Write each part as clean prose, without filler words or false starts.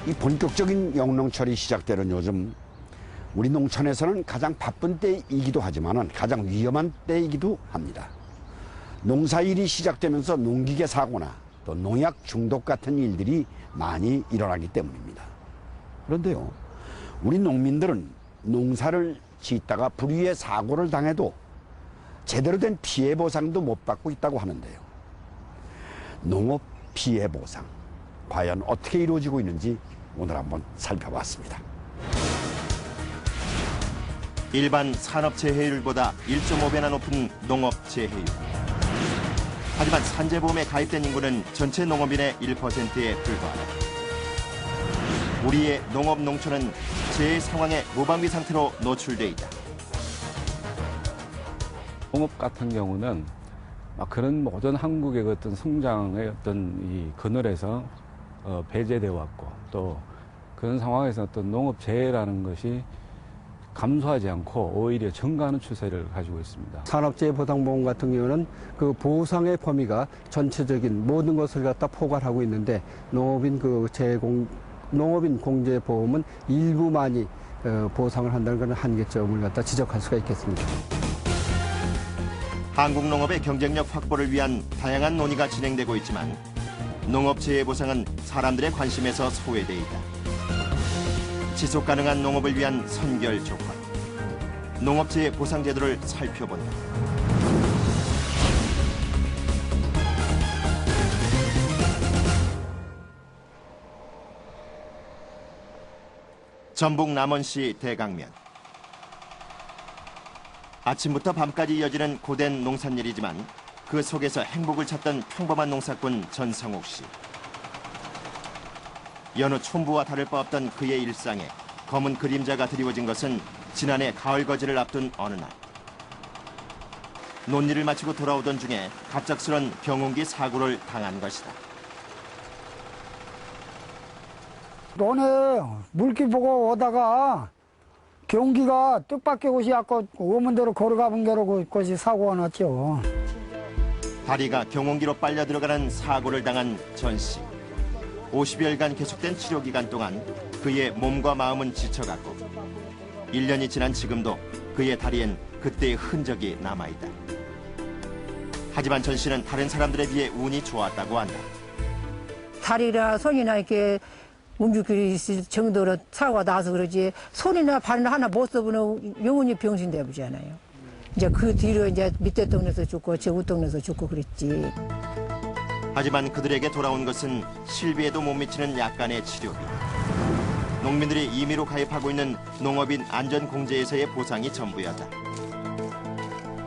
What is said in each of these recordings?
이 본격적인 영농철이 시작되는 요즘 우리 농촌에서는 가장 바쁜 때이기도 하지만 가장 위험한 때이기도 합니다. 농사일이 시작되면서 농기계 사고나 또 농약 중독 같은 일들이 많이 일어나기 때문입니다. 그런데요, 우리 농민들은 농사를 짓다가 불의의 사고를 당해도 제대로 된 피해 보상도 못 받고 있다고 하는데요. 농업 피해 보상, 과연 어떻게 이루어지고 있는지 오늘 한번 살펴봤습니다. 일반 산업재해율보다 1.5배나 높은 농업재해율. 하지만 산재보험에 가입된 인구는 전체 농업인의 1%에 불과하다. 우리의 농업 농촌은 재해 상황에 무방비 상태로 노출돼 있다. 농업 같은 경우는 그런 모든 한국의 어떤 성장의 어떤 이 그늘에서 배제되어 왔고, 또 그런 상황에서 어떤 농업 재해라는 것이 감소하지 않고 오히려 증가하는 추세를 가지고 있습니다. 산업재해 보상보험 같은 경우는 그 보상의 범위가 전체적인 모든 것을 갖다 포괄하고 있는데, 농업인 공제보험은 일부만이 보상을 한다는 그런 한계점을 갖다 지적할 수가 있겠습니다. 한국 농업의 경쟁력 확보를 위한 다양한 논의가 진행되고 있지만 농업재해 보상은 사람들의 관심에서 소외돼 있다. 지속 가능한 농업을 위한 선결 조건, 농업재해 보상 제도를 살펴본다. 전북 남원시 대강면. 아침부터 밤까지 이어지는 고된 농산일이지만 그 속에서 행복을 찾던 평범한 농사꾼 전성욱 씨. 여느 촌부와 다를 바 없던 그의 일상에 검은 그림자가 드리워진 것은 지난해 가을 거지를 앞둔 어느 날. 논일을 마치고 돌아오던 중에 갑작스런 경운기 사고를 당한 것이다. 논에 물기 보고 오다가 경기가 뜻밖의 곳이 아까 오문대로 걸어가본 게로 곳이 사고가 났죠. 다리가 경운기로 빨려 들어가는 사고를 당한 전 씨. 50여일간 계속된 치료 기간 동안 그의 몸과 마음은 지쳐갔고 1년이 지난 지금도 그의 다리엔 그때의 흔적이 남아있다. 하지만 전 씨는 다른 사람들에 비해 운이 좋았다고 한다. 다리나 손이나 이렇게 움직일 정도로 사고가 나서 그러지 손이나 발이나 하나 못 써보면 영원히 병신 되버리잖아요. 이제 그 뒤로 이제 밑에 동네에서 죽고 저 윗동네에서 죽고 그랬지. 하지만 그들에게 돌아온 것은 실비에도 못 미치는 약간의 치료비. 농민들이 임의로 가입하고 있는 농업인 안전공제에서의 보상이 전부였다.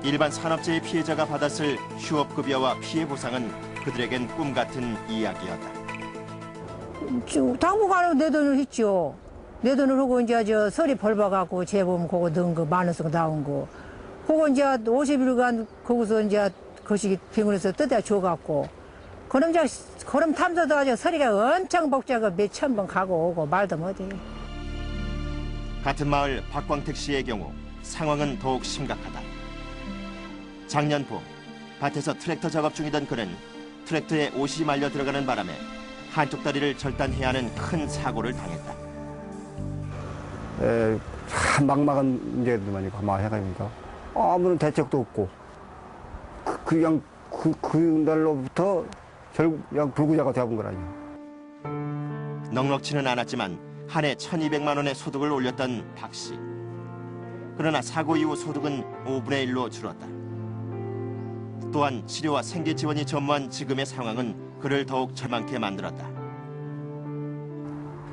일반 산업재해 피해자가 받았을 휴업급여와 피해 보상은 그들에겐 꿈 같은 이야기였다. 당분간은 내 돈을 했죠. 내 돈을 하고 이제 저 서리 벌봐갖고 재보험 그거 넣은 거 만 원씩 나온 거. 그거 이제 50일간 거기서 이제 거시기 병원에서 뜯어 줘갖고. 그럼 탐사도 아주 서리가 엄청 복잡하고 몇천 번 가고 오고 말도 못해. 같은 마을 박광택 씨의 경우 상황은 더욱 심각하다. 작년 봄 밭에서 트랙터 작업 중이던 그는 트랙터에 옷이 말려 들어가는 바람에 한쪽 다리를 절단해야 하는 큰 사고를 당했다. 막막한 문제들만 가마해가니까 아무런 대책도 없고 그냥 그 날로부터 그냥 불구자가 되어본 거라니. 넉넉치는 않았지만 한 해 1,200만 원의 소득을 올렸던 박 씨. 그러나 사고 이후 소득은 5분의 1로 줄었다. 또한 치료와 생계 지원이 전무한 지금의 상황은 그를 더욱 절망케 만들었다.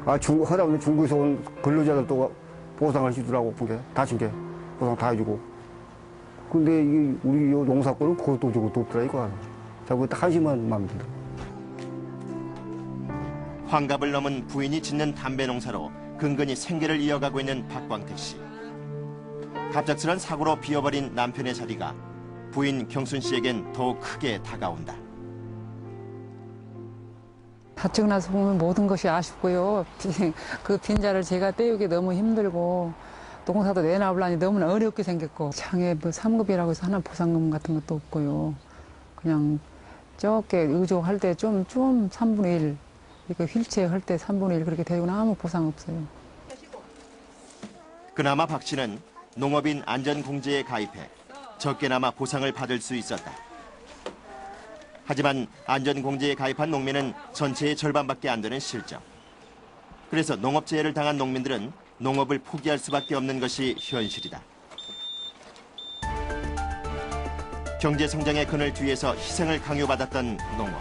하다 보니 중국에서 온 근로자들도 보상을 해주더라고. 다친 게 보상 다 해주고. 근데 이게 우리 농사꾼은 그것도 주고 또 없더라 이거. 자꾸 한심한 마음이 들어. 환갑을 넘은 부인이 짓는 담배 농사로 근근히 생계를 이어가고 있는 박광택 씨. 갑작스런 사고로 비어버린 남편의 자리가 부인 경순 씨에겐 더욱 크게 다가온다. 다치고 나서 보면 모든 것이 아쉽고요. 그 빈자를 제가 때우기 너무 힘들고 농사도 내놔보려니 너무나 어렵게 생겼고 장애 뭐 3급이라고 해서 하나 보상금 같은 것도 없고요. 그냥 적게 의족할 때 좀 3분의 1 이거 휠체어 할 때 3분의 1 그렇게 되고는 아무 보상 없어요. 그나마 박 씨는 농업인 안전공제에 가입해 적게나마 보상을 받을 수 있었다. 하지만 안전공제에 가입한 농민은 전체의 절반밖에 안 되는 실정. 그래서 농업재해를 당한 농민들은 농업을 포기할 수밖에 없는 것이 현실이다. 경제성장의 그늘 뒤에서 희생을 강요받았던 농업.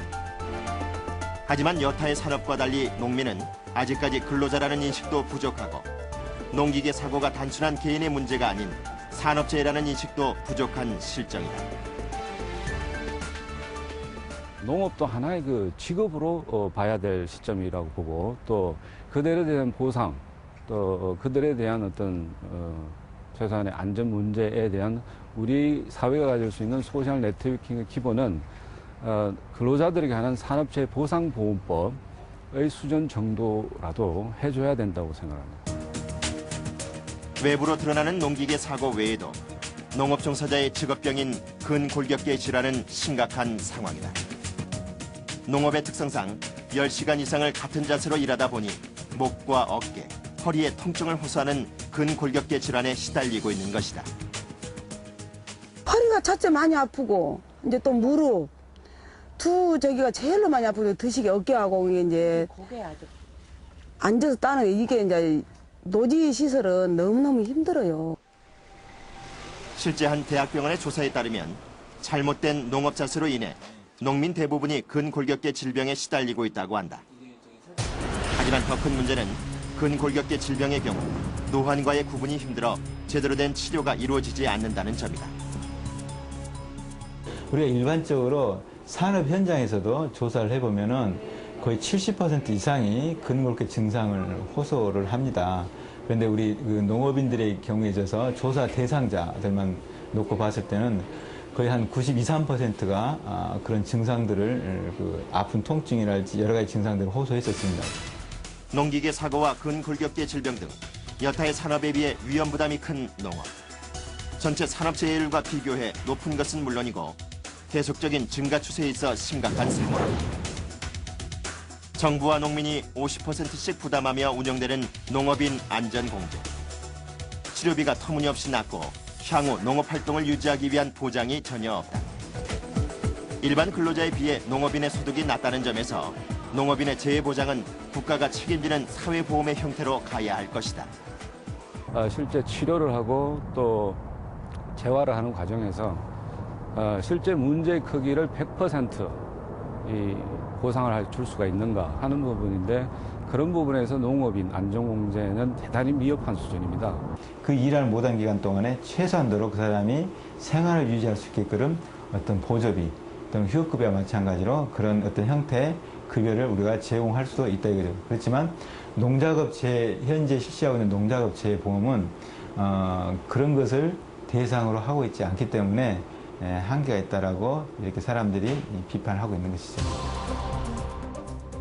하지만 여타의 산업과 달리 농민은 아직까지 근로자라는 인식도 부족하고 농기계 사고가 단순한 개인의 문제가 아닌 산업재해라는 인식도 부족한 실정이다. 농업도 하나의 그 직업으로 봐야 될 시점이라고 보고 또 그들에 대한 보상 또 그들에 대한 어떤 최소한의 안전 문제에 대한 우리 사회가 가질 수 있는 소셜 네트워킹의 기본은 근로자들에게 하는 산업재해 보상보험법의 수준 정도라도 해줘야 된다고 생각합니다. 외부로 드러나는 농기계 사고 외에도 농업 종사자의 직업병인 근골격계 질환은 심각한 상황이다. 농업의 특성상 10시간 이상을 같은 자세로 일하다 보니 목과 어깨, 허리에 통증을 호소하는 근골격계 질환에 시달리고 있는 것이다. 허리가 첫째 많이 아프고 이제 또 무릎 저기가 제일로 많이 아프고 드시기 어깨하고 이제 앉아서 따는 게 이게 이제 노지 시설은 너무너무 힘들어요. 실제 한 대학병원의 조사에 따르면 잘못된 농업 자세로 인해 농민 대부분이 근골격계 질병에 시달리고 있다고 한다. 하지만 더 큰 문제는 근골격계 질병의 경우 노환과의 구분이 힘들어 제대로 된 치료가 이루어지지 않는다는 점이다. 우리가 일반적으로 산업 현장에서도 조사를 해보면은 거의 70% 이상이 근골격 증상을 호소를 합니다. 그런데 우리 그 농업인들의 경우에 있어서 조사 대상자들만 놓고 봤을 때는 거의 한 92, 3%가 그런 증상들을 아픈 통증이랄지 여러 가지 증상들을 호소했었습니다. 농기계 사고와 근골격계 질병 등 여타의 산업에 비해 위험 부담이 큰 농업. 전체 산업재해율과 비교해 높은 것은 물론이고 계속적인 증가 추세에 있어 심각한 상황. 정부와 농민이 50%씩 부담하며 운영되는 농업인 안전공제. 치료비가 터무니없이 낮고 향후 농업활동을 유지하기 위한 보장이 전혀 없다. 일반 근로자에 비해 농업인의 소득이 낮다는 점에서 농업인의 재해보장은 국가가 책임지는 사회보험의 형태로 가야 할 것이다. 실제 치료를 하고 또 재활을 하는 과정에서 실제 문제의 크기를 100% 보상을 줄 수가 있는가 하는 부분인데 그런 부분에서 농업인 안전공제는 대단히 미흡한 수준입니다. 그 일을 못한 기간 동안에 최소한도로 그 사람이 생활을 유지할 수 있게끔 어떤 보조비 또는 휴업급여와 마찬가지로 그런 어떤 형태의 급여를 우리가 제공할 수도 있다 이거죠. 그렇지만 현재 실시하고 있는 농작업 재해보험은 그런 것을 대상으로 하고 있지 않기 때문에 한계가 있다라고 이렇게 사람들이 비판을 하고 있는 것이죠.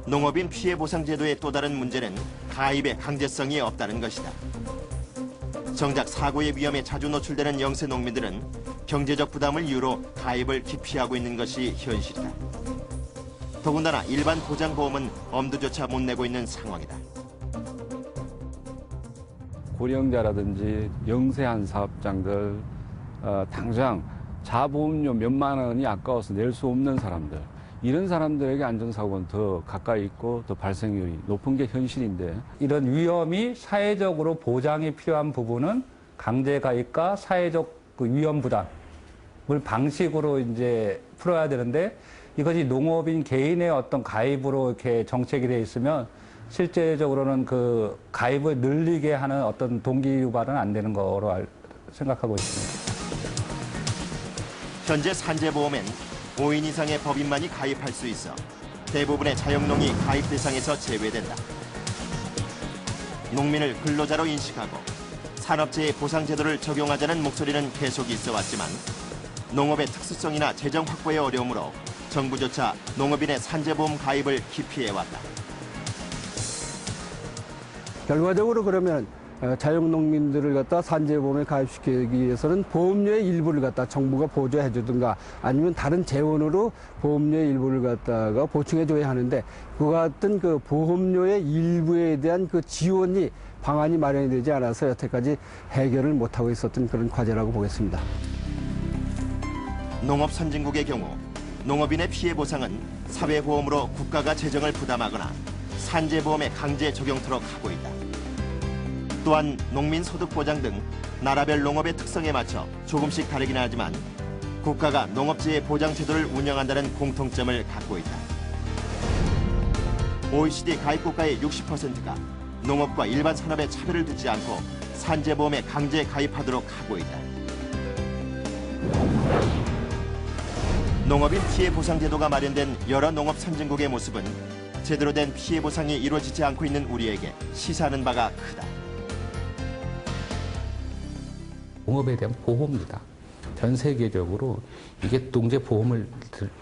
농업인 피해보상제도의 또 다른 문제는 가입의 강제성이 없다는 것이다. 정작 사고의 위험에 자주 노출되는 영세 농민들은 경제적 부담을 이유로 가입을 기피하고 있는 것이 현실이다. 더군다나 일반 보장보험은 엄두조차 못 내고 있는 상황이다. 고령자라든지 영세한 사업장들, 당장 자보험료 몇만 원이 아까워서 낼 수 없는 사람들, 이런 사람들에게 안전사고는 더 가까이 있고 더 발생률이 높은 게 현실인데 이런 위험이 사회적으로 보장이 필요한 부분은 강제가입과 사회적 위험 부담을 방식으로 이제 풀어야 되는데 이것이 농업인 개인의 어떤 가입으로 이렇게 정책이 돼 있으면 실제적으로는 그 가입을 늘리게 하는 어떤 동기 유발은 안 되는 거로 생각하고 있습니다. 현재 산재보험엔 5인 이상의 법인만이 가입할 수 있어 대부분의 자영농이 가입 대상에서 제외된다. 농민을 근로자로 인식하고 산업재해 보상제도를 적용하자는 목소리는 계속 있어 왔지만 농업의 특수성이나 재정 확보의 어려움으로 정부조차 농업인의 산재보험 가입을 기피해왔다. 결과적으로 그러면 자영농민들을 갖다 산재보험에 가입시키기 위해서는 보험료의 일부를 갖다 정부가 보조해 주든가 아니면 다른 재원으로 보험료의 일부를 갖다가 보충해 줘야 하는데 그 같은 그 보험료의 일부에 대한 그 지원이 방안이 마련이 되지 않아서 여태까지 해결을 못하고 있었던 그런 과제라고 보겠습니다. 농업 선진국의 경우 농업인의 피해 보상은 사회보험으로 국가가 재정을 부담하거나 산재보험의 강제 적용토록 하고 있다. 또한 농민소득보장 등 나라별 농업의 특성에 맞춰 조금씩 다르긴 하지만 국가가 농업재해 보장 제도를 운영한다는 공통점을 갖고 있다. OECD 가입국가의 60%가 농업과 일반 산업의 차별을 두지 않고 산재보험에 강제 가입하도록 하고 있다. 농업인 피해 보상 제도가 마련된 여러 농업 선진국의 모습은 제대로 된 피해 보상이 이루어지지 않고 있는 우리에게 시사하는 바가 크다. 농업에 대한 보호입니다. 전 세계적으로 이게 농재 보험을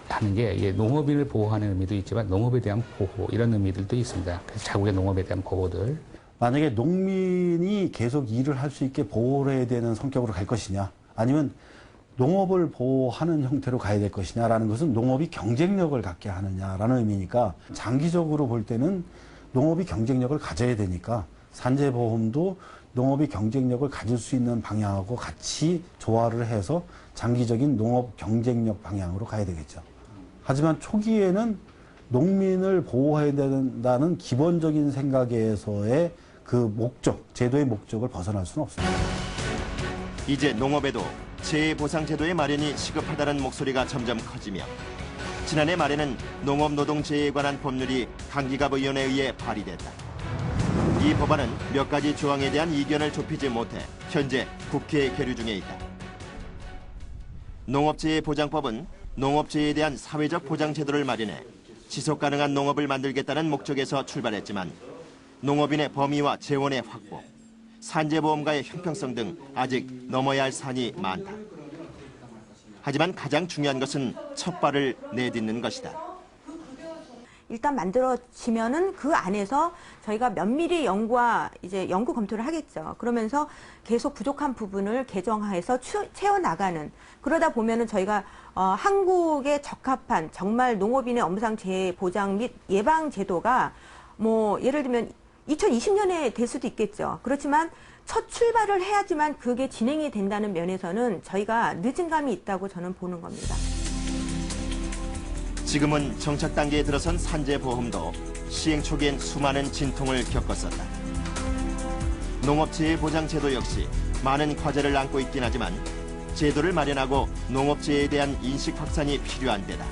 하는 게 이게 농업인을 보호하는 의미도 있지만 농업에 대한 보호 이런 의미들도 있습니다. 그래서 자국의 농업에 대한 보호들. 만약에 농민이 계속 일을 할 수 있게 보호를 해야 되는 성격으로 갈 것이냐 아니면 농업을 보호하는 형태로 가야 될 것이냐라는 것은 농업이 경쟁력을 갖게 하느냐라는 의미니까 장기적으로 볼 때는 농업이 경쟁력을 가져야 되니까 산재보험도 농업이 경쟁력을 가질 수 있는 방향하고 같이 조화를 해서 장기적인 농업 경쟁력 방향으로 가야 되겠죠. 하지만 초기에는 농민을 보호해야 된다는 기본적인 생각에서의 그 목적, 제도의 목적을 벗어날 수는 없습니다. 이제 농업에도 재해보상제도의 마련이 시급하다는 목소리가 점점 커지며 지난해 말에는 농업노동재해에 관한 법률이 강기갑의원에 의해 발의됐다. 이 법안은 몇 가지 조항에 대한 이견을 좁히지 못해 현재 국회에 계류 중에 있다. 농업재해보장법은 농업재해에 대한 사회적 보장제도를 마련해 지속가능한 농업을 만들겠다는 목적에서 출발했지만 농업인의 범위와 재원의 확보, 산재보험과의 형평성 등 아직 넘어야 할 산이 많다. 하지만 가장 중요한 것은 첫 발을 내딛는 것이다. 일단 만들어지면은 그 안에서 저희가 면밀히 연구 검토를 하겠죠. 그러면서 계속 부족한 부분을 개정해서 채워나가는. 그러다 보면은 저희가 한국에 적합한 정말 농업인의 업무상 재해 보장 및 예방 제도가 뭐 예를 들면 2020년에 될 수도 있겠죠. 그렇지만 첫 출발을 해야지만 그게 진행이 된다는 면에서는 저희가 늦은 감이 있다고 저는 보는 겁니다. 지금은 정착 단계에 들어선 산재보험도 시행 초기엔 수많은 진통을 겪었었다. 농업재해보장제도 역시 많은 과제를 안고 있긴 하지만 제도를 마련하고 농업재해에 대한 인식 확산이 필요한 데다.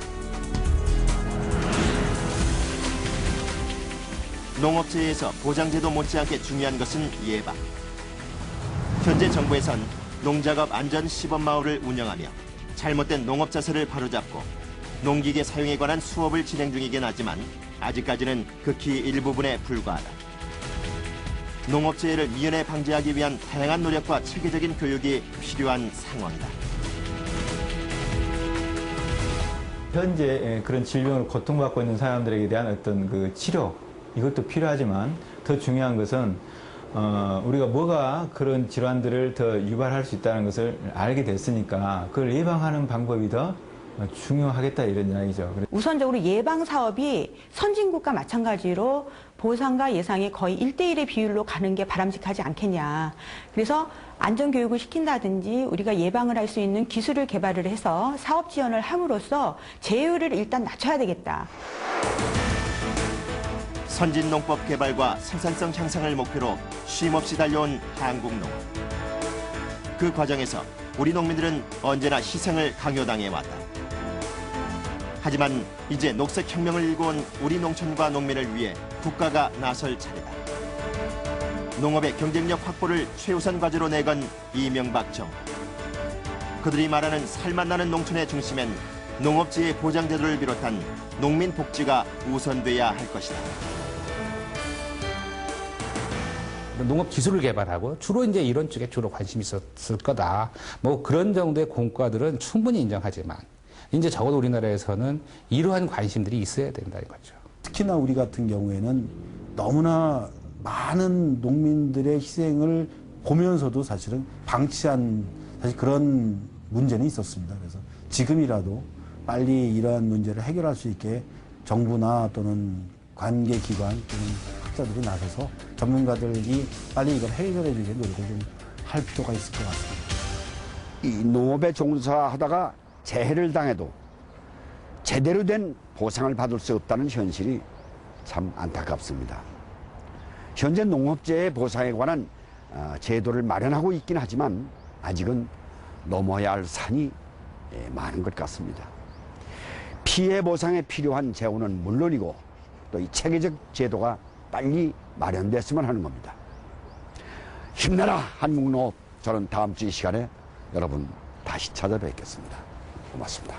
농업재해에서 보장제도 못지않게 중요한 것은 예방. 현재 정부에선 농작업 안전 시범마을을 운영하며 잘못된 농업 자세를 바로잡고 농기계 사용에 관한 수업을 진행 중이긴 하지만 아직까지는 극히 일부분에 불과하다. 농업재해를 미연에 방지하기 위한 다양한 노력과 체계적인 교육이 필요한 상황이다. 현재 그런 질병을 고통받고 있는 사람들에게 대한 어떤 그 치료 이것도 필요하지만 더 중요한 것은 우리가 뭐가 그런 질환들을 더 유발할 수 있다는 것을 알게 됐으니까 그걸 예방하는 방법이 더 중요하겠다 이런 이야기죠. 우선적으로 예방 사업이 선진국과 마찬가지로 보상과 예상이 거의 1대1의 비율로 가는 게 바람직하지 않겠냐. 그래서 안전교육을 시킨다든지 우리가 예방을 할 수 있는 기술을 개발을 해서 사업 지원을 함으로써 재해율을 일단 낮춰야 되겠다. 선진농법 개발과 생산성 향상을 목표로 쉼없이 달려온 한국농업. 그 과정에서 우리 농민들은 언제나 희생을 강요당해왔다. 하지만 이제 녹색혁명을 일궈온 우리 농촌과 농민을 위해 국가가 나설 차례다. 농업의 경쟁력 확보를 최우선 과제로 내건 이명박 정부. 그들이 말하는 살맛나는 농촌의 중심엔 농업재해 보장제도를 비롯한 농민 복지가 우선돼야 할 것이다. 농업 기술을 개발하고 주로 이제 이런 쪽에 주로 관심이 있었을 거다. 뭐 그런 정도의 공과들은 충분히 인정하지만 이제 적어도 우리나라에서는 이러한 관심들이 있어야 된다는 거죠. 특히나 우리 같은 경우에는 너무나 많은 농민들의 희생을 보면서도 사실은 방치한 사실 그런 문제는 있었습니다. 그래서 지금이라도 빨리 이러한 문제를 해결할 수 있게 정부나 또는 관계기관 또는 학자들이 나서서 전문가들이 빨리 이걸 해결해 주게 노력을 좀 할 필요가 있을 것 같습니다. 이 농업에 종사하다가 재해를 당해도 제대로 된 보상을 받을 수 없다는 현실이 참 안타깝습니다. 현재 농업재해 보상에 관한 제도를 마련하고 있긴 하지만 아직은 넘어야 할 산이 많은 것 같습니다. 피해 보상에 필요한 재원은 물론이고 또 이 체계적 제도가 빨리 마련됐으면 하는 겁니다. 힘내라 한국농업. 저는 다음 주 이 시간에 여러분 다시 찾아뵙겠습니다. 고맙습니다.